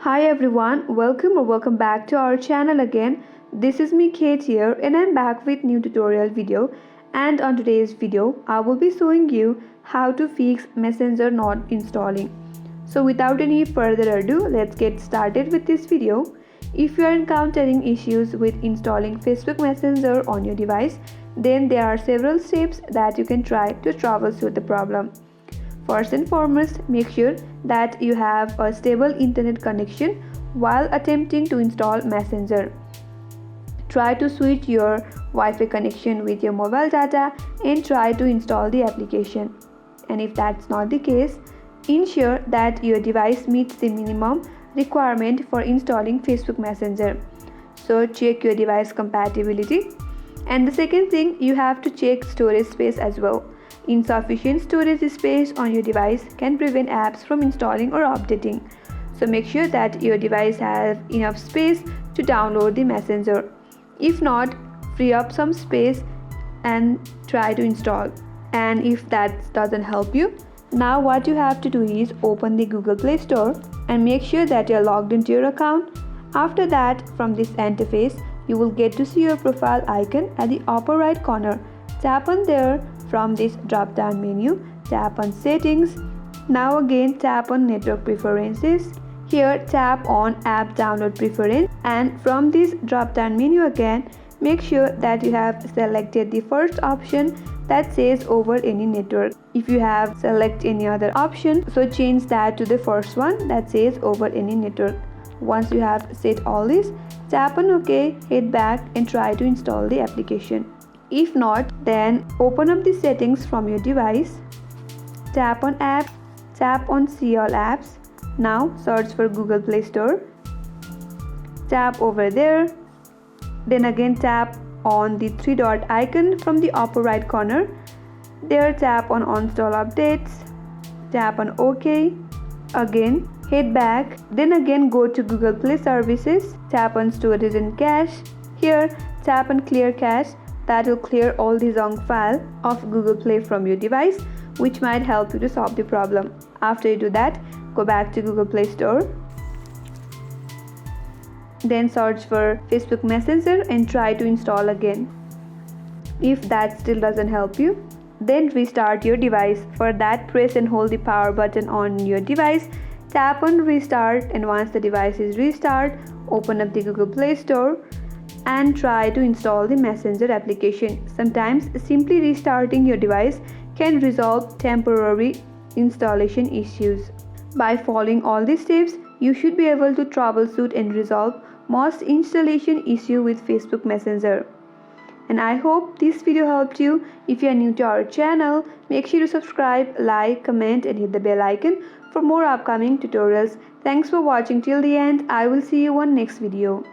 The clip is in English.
Hi everyone, welcome back to our channel again. This is me Kate here and I'm back with new tutorial video, and on today's video I will be showing you how to fix Messenger not installing. So without any further ado, let's get started with this video. If you are encountering issues with installing Facebook Messenger on your device, then there are several steps that you can try to troubleshoot the problem. First and foremost, make sure that you have a stable internet connection while attempting to install Messenger. Try to switch your Wi-Fi connection with your mobile data and try to install the application. And if that's not the case, ensure that your device meets the minimum requirement for installing Facebook Messenger. So check your device compatibility. And the second thing, you have to check storage space as well. Insufficient storage space on your device can prevent apps from installing or updating. So make sure that your device has enough space to download the Messenger. If not, free up some space and try to install. And if that doesn't help you, now what you have to do is open the Google Play Store and make sure that you're logged into your account. After that, from this interface, you will get to see your profile icon at the upper right corner. Tap on there. From this drop down menu, tap on Settings. Now again tap on Network Preferences. Here tap on App Download Preference, and from this drop down menu again, make sure that you have selected the first option that says over any network. If you have select any other option, so change that to the first one that says over any network. Once you have set all this, tap on OK, head back and try to install the application. If not, then open up the settings from your device, tap on Apps, tap on See All Apps. Now search for Google Play Store, tap over there, then again tap on the three dot icon from the upper right corner. There tap on Uninstall Updates, tap on OK, again head back, then again go to Google Play Services, tap on Storage and Cache. Here tap on Clear Cache. That will clear all the junk file of Google Play from your device, which might help you to solve the problem. After you do that, go back to Google Play Store, then search for Facebook Messenger and try to install again. If that still doesn't help you, then restart your device. For that, press and hold the power button on your device, tap on Restart, and once the device is restarted, open up the Google Play Store and try to install the Messenger application. Sometimes simply restarting your device can resolve temporary installation issues. By following all these steps, you should be able to troubleshoot and resolve most installation issue with Facebook Messenger. And I hope this video helped you. If you are new to our channel, make sure to subscribe, like, comment and hit the bell icon for more upcoming tutorials. Thanks for watching till the end. I will see you on next video.